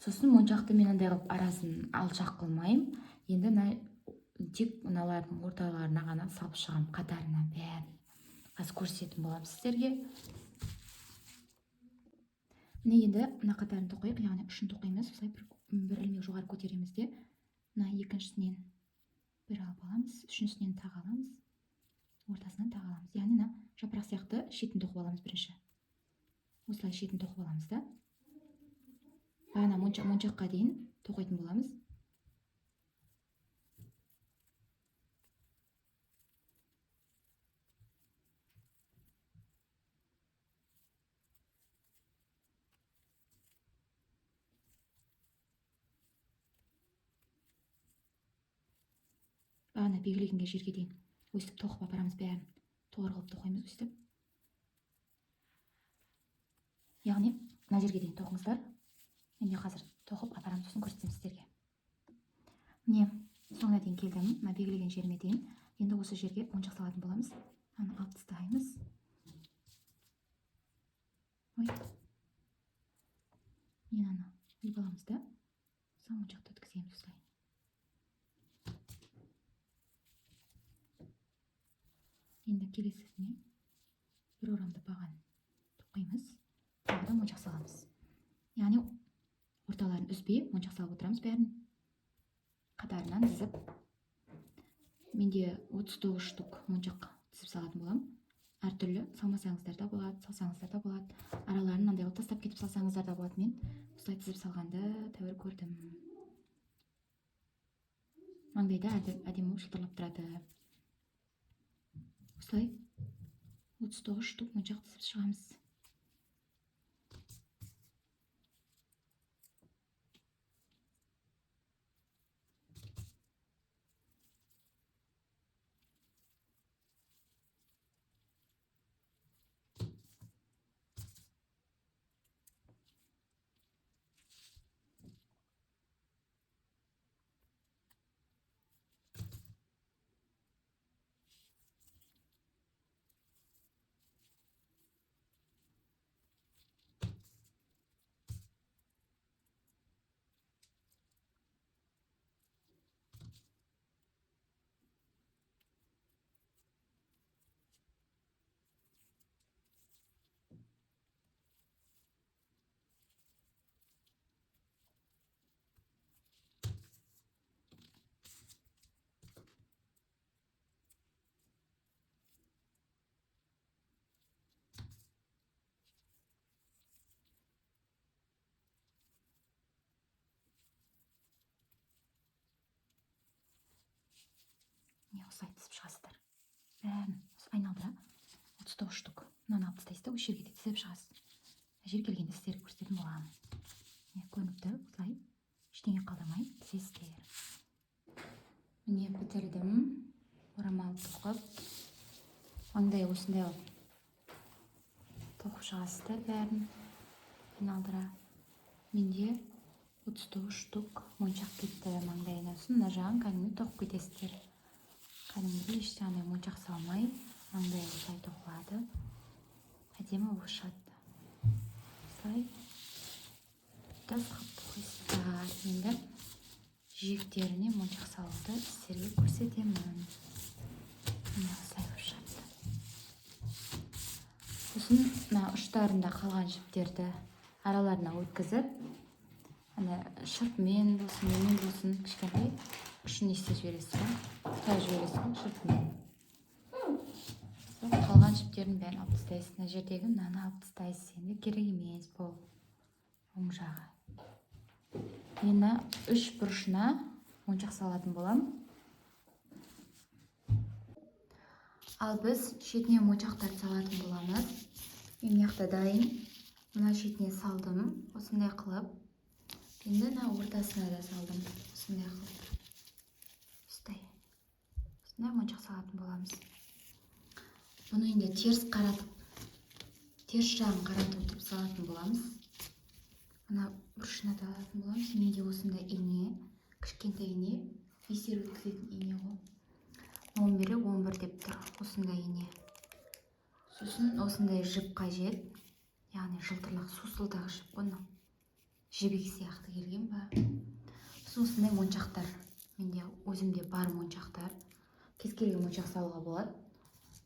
Сосын моншақты мен андай қылып арасын алшақ қылмайым. Енді тек мыналардың орталарына ғана салып шығам, қатарына бәрін. Қазір көрсететін болам сіздерге. Міне енді мына қатарын тоқиық, яғни үшін тоқимыз. Осылай бір ілмек жоғары көтереміз де, мына екіншісінен бір алып аламыз, үшіншісінен тағы аламыз, ортасынан тағы аламыз. Яғни жапырақ сияқты шетін тоқып аламыз бірінші. Осылай шетін тоқып аламыз да. Бағана моншаққа дейін тоқитын боламыз. Бағана белгілеген жерге дейін өстіп тоқып апарамыз бәрін. Тоғыр қылып тоқимыз өстіп. Яғни мына жерге дейін тоқыңыздар. Мен қазір тоқып апарамыз, сосын көрсетемін сіздерге. Міне соңына дейін келдім, мына белгілеген жеріме дейін. Енді осы жерге моншақ салатын боламыз. Аны алып тастаймыз. Мен аны іліп аламыз да, сол моншақты өткіземіз осылай. Енді келесісіне бір орамды баған тоқимыз, тағы да моншақ саламыз. Яғни орталарын үзбей моншақ салып отырамыз бәрін. Қатарынан тізіп. Менде 39 штук моншақ тізіп салатын болам. Әртүрлі салмасаңыздар да болады, салсаңыздар да болады. Араларын мынандай қылып тастап кетіп салсаңыздар да болады. Мен осылай тізіп салғанды тәуір көрдім. Маңдайда әдемі жылтырлап тұрады. Осылай 39 штук моншақ тізіп шығамыз. осылай тізіп шығасыздар. Бәрін айналдыра 39 штук. Мынаны алып тастайсыздар, осы жерге де тізіп шығасыз. Жер келгенде сіздерге көрсететін боламын. Көрініп тұр, осылай ештеңе қалдырмай тізесіздер. Міне бітірдім. Орамал тоқып, маңдай осындай тоқып шығасыздар бәрін айналдыра. Менде 39 штук моншақ кетті маңдайына. Сосын мына жағын кәдімгі тоқып кетесіздер. Кәдімгі ешқандай моншақ салмай маңдай осылай тоқылады. Әдемі болып шығады. Осылай тасқып қойсыздар. Енді жиектеріне моншақ салуды сіздерге көрсетемін. Міне осылай болып шығады. Сосын мына ұштарында қалған жіптерді араларына өткізіп, шырпымен болсын, немен болсын, кішкентай ұшын істеп жібересіз, ұстап жібересіз шырпымен. Қалған жіптерін бәрін алып тастайсыз. Мына жердегі мынаны алып тастайсыз. Енді керек емес бұл оң жағы. Енді үш бұрышына моншақ салатын болам. Ал біз шетіне моншақтар салатын боламыз. Мен мына дайын. Мына шетіне салдым, осындай қылып. Енді мына ортасына да салдым, осындай қылып. Осындай моншақ салатын боламыз. Бұны енді теріс жағын қаратып өтіп салатын боламыз. Мына бұрышына да алатын боламыз. Менде осындай ине, кішкентай ине, бисер өткізетін ине ғой. 11 деп тұр, осындай ине. Сосын осындай жіп қажет, яғни жылтырлық сусылдағы жіп қой. Жібек сияқты келген ба. Сосын осындай моншақтар. Менде өзімде бар моншақтар. Кез келген моншақ салуға болады.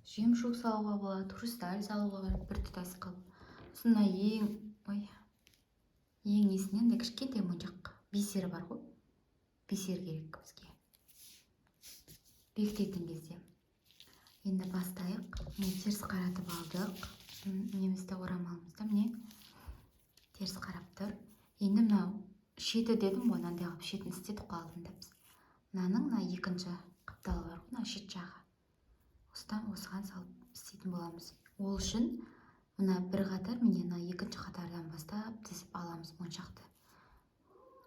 Жемшук салуға болады, хрусталь салуға болады, бір тұтас қылып. Сосын ең несінен де кішкентай моншақ бисері бар ғой. Бисер керек бізге. Бекітетін кезде. Енді бастайық. Міне теріс қаратып алдық. Немізді орамалымызды міне теріс қарап тұр. Енді мынау шеті дедім ғой, мынандай қылып шетін істетіп қалдым деп. Мынаның екінші қапталы бар ғой, мына шет жағы. Осыған салып істейтін боламыз. Ол үшін мына бір қатар, міне мына екінші қатардан бастап тізіп аламыз моншақты.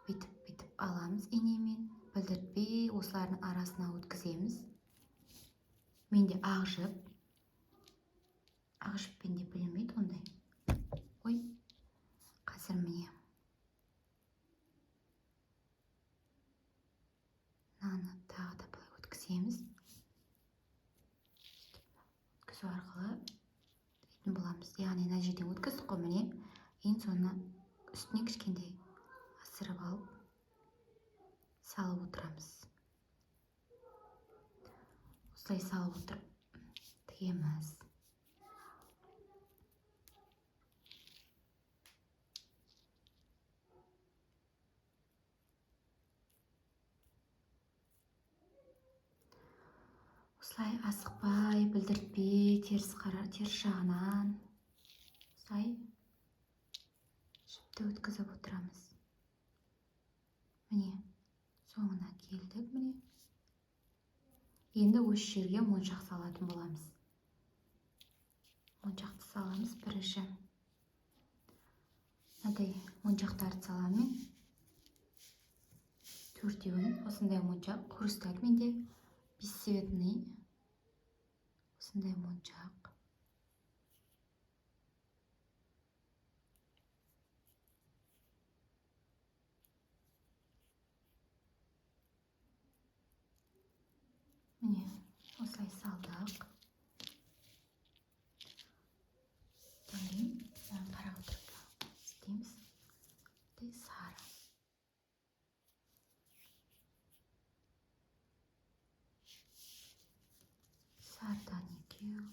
Бүйтіп аламыз инемен, білдіртпей осылардың арасына өткіземіз. Менде ақ жіппен де білінбейді ондай. Қазір міне мынаны тағы да былай өткіземіз. Өткізу арқылы дейтін боламыз. Яғни мына жерден өткіздік қой, міне ең соны үстіне кішкентай асырып алып салып отырамыз. Осылай салып отырып тігеміз. Осылай асықпай, білдіртпей, теріс жағынан осылай жіпті өткізіп отырамыз. Міне соңына келдік, міне. Енді осы жерге моншақ салатын боламыз. Моншақты саламыз бірінші. Мынадай моншақтарды саламын. Төртеуін осындай моншақ, хрусталь менде бесцветный. Осындай моншақ. Міне осылай салдық. Қарап отырып істейміз. Сары. Сарыдан екеу,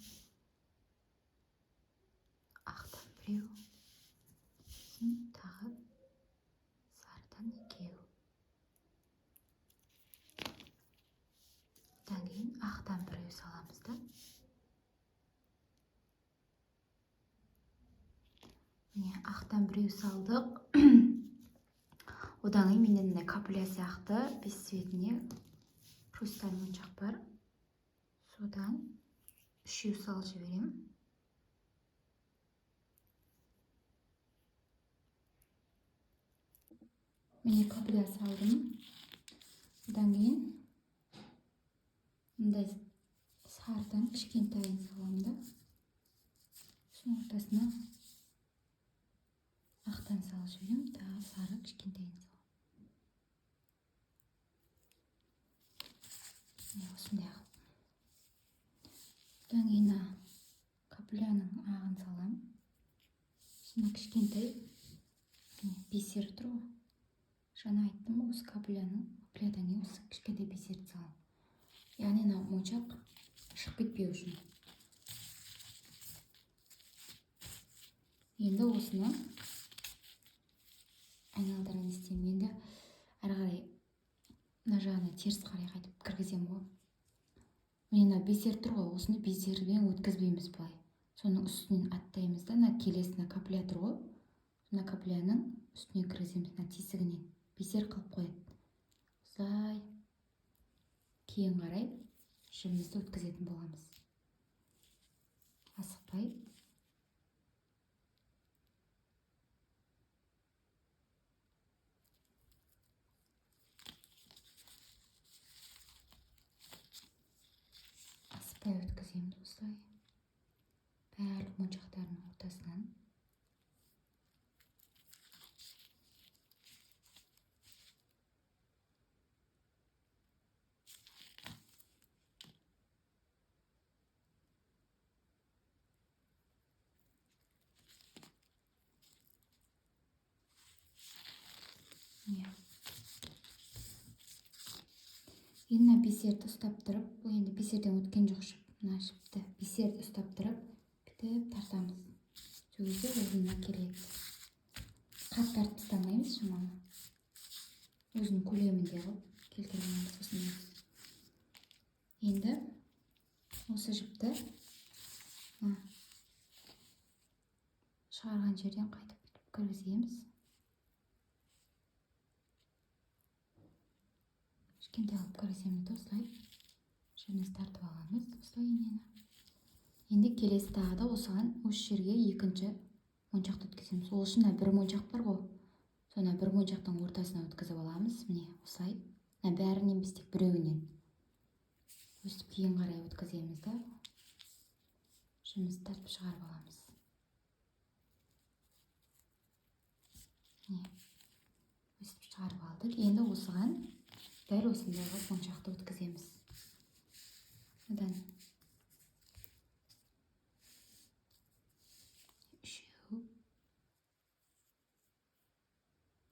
ақтан біреу, тағы сарыдан екеу. Одан кейін ақтан біреу саламыз да. Міне ақтан біреу салдық. Одан кейін менде капля сияқты бес цветіне хрусталь моншақ бар. содан 3 салып жіберем. Міне капля салдым. Одан кейін мындай сарыдан кішкентайын саламын да. Соның ортасына ақтан салып жіберем. Тағы сары кішкентайын саламын. Осындай қылып. Одан кейін капляның ағын саламын. Осына кішкентай бисер тұр ғой. Жаңа айттым, осы каплядан кейін осы кішкентай бисерді саламын. Яғни моншақ шығып кетпеу үшін. Енді осыны айналдырайын істеймін. Енді әрі қарай мына жағына теріс қарай қайтып кіргізем ғой. Мына бисер тұр ғой, осыны бисерден өткізбейміз былай. Соның үстінен аттаймыз да, келесіне капля тұр ғой. Мына капляның үстінен кіргіземіз, тесігінен. Бисер қылып қояды. Осылай кейін қарай жібімізді өткізетін боламыз. Асықпай. Асықпай өткіземіз осылай. Барлық моншақтардың ортасынан. Енді бисерді ұстап тұрып, бұл енді бисерден өткен жоқ жіп. Мына жіпті бисерді ұстап тұрып, бітіп тартамыз. Сол кезде орнына келеді. Қатты тартып тастамаймыз шамалы. Өзінің көлемінде қылып келтіреміз осындай. Енді осы жіпті шығарған жерден қайтып кіргіземіз. Кішкентай алып кіргіземіз, осылай жібімізді тартып аламыз, осылай инені. Енді келесі тағы да осыған осы жерге екінші моншақты өткіземіз. Ол үшін бір моншақ бар ғой. Соны бір моншақтың ортасына өткізіп аламыз. Міне осылай. Бәрінен біз тек біреуінен. Өстіп кейін қарай өткіземіз да. Жібімізді тартып шығарып аламыз. Міне. Өстіп шығарып алдық. Енді осыған дәл осындағы моншақты өткіземіз. Одан үшеу.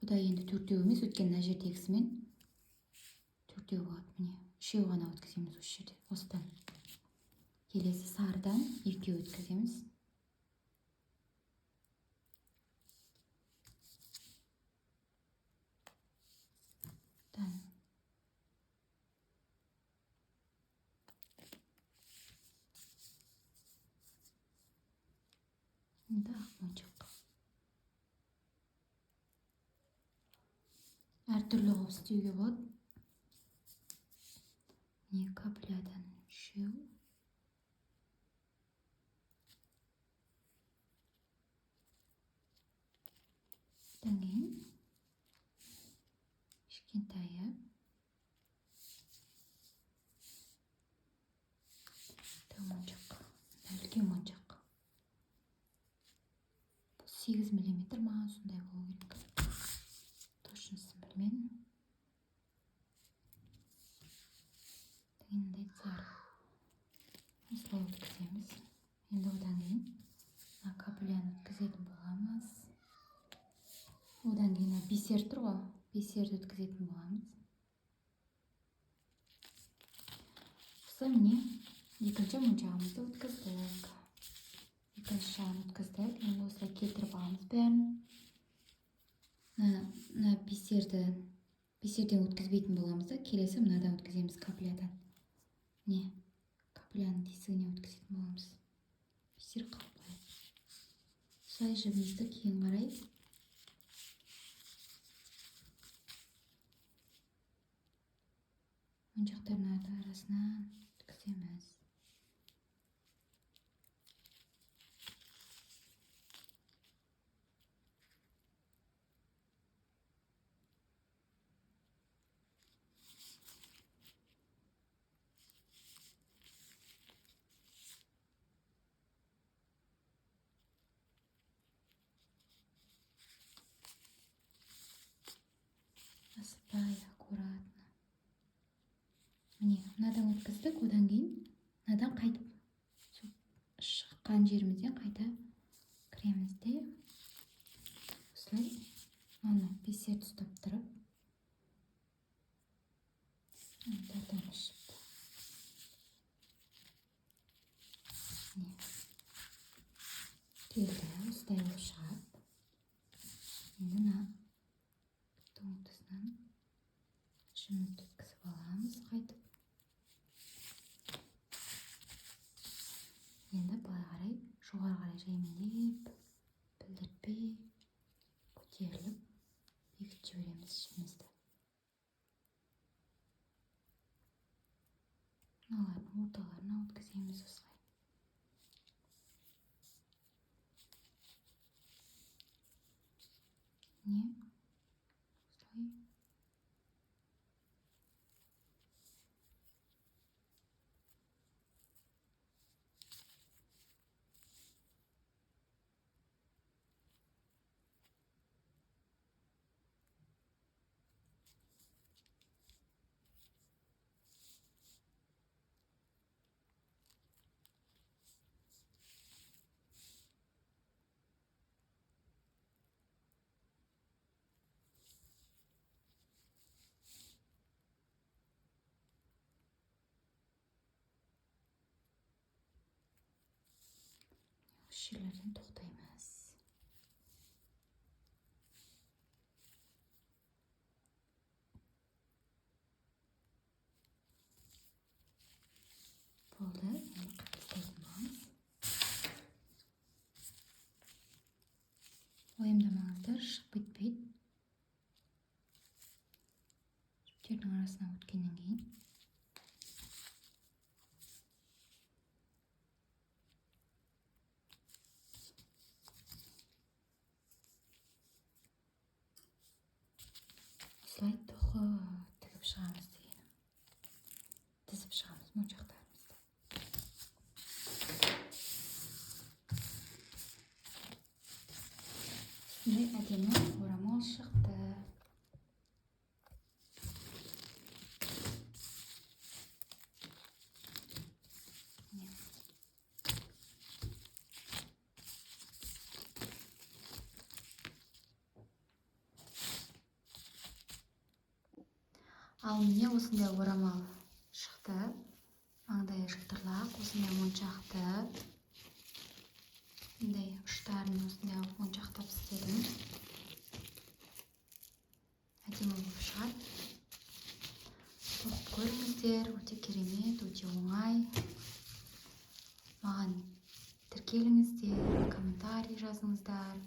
Бұда енді төртеу емес, өткен мына жердегісімен төртеу болады. Міне, үшеу ғана өткіземіз осы жерде. Осыдан. Келесі сарыдан екеу өткіземіз. Енді ақ моншақ. Әртүрлі қылып істеуге болады. Міне каплядан үшеу. Одан кейін кішкентайы. Моншақ. Үлкен моншақ. 8 миллиметр ма, сондай болу керек. Точнысын білмедім. Дегенде сары. Осылай өткіземіз. Енді одан кейін капляны өткізетін боламыз. Одан кейін бисер тұр ғой, бисерді өткізетін боламыз. Осылай міне екінші моншағымызды өткіздік. Екінші жағын өткіздік. Енді осылай келтіріп аламыз бәрін. Мына бисерден өткізбейтін боламыз да, келесі мынадан өткіземіз каплядан. Не, капляның тесігіне өткізетін боламыз. Бисер қылып қояды. Осылай жібімізді кейін қарай моншақтардың арасынан өткіземіз. мынадан өткіздік, одан кейін мынадан қайтып шыққан жерімізден қайта кіреміз де осылай мынаны бесерді ұстап тұрып тартамыз жіпті. Келді, осылай болып шығады. Енді мына тоң тұсынан жүнімізді өткізіп аламыз қайтып. Енді былай қарай, жоғары қарай жаймендеп, білдіртпей, көтеріліп, бекітіп жібереміз жіпімізді. Мыналардың орталарына өткіземіз осылай. Не? Осылай. Шелерден тоқтаймыз. Болды, енді қайтыстаймыз. Уайымдамаңыздар, шығып кетпейді. Жіптердің арасына өткеннен кейін. Осылай тігіп шығамыз дегенім. Тізіп шығамыз моншақтарымызды. Осындай әдемі орамал шықты. Ал міне осындай орамал шықты. Маңдайы жылтырлақ, осындай моншақты. Осындай ұштарын осындай моншақтап істедім. Әдемі болып шығады. Тоқып көріңіздер, өте керемет, өте оңай. Маған тіркеліңіздер, комментарий жазыңыздар.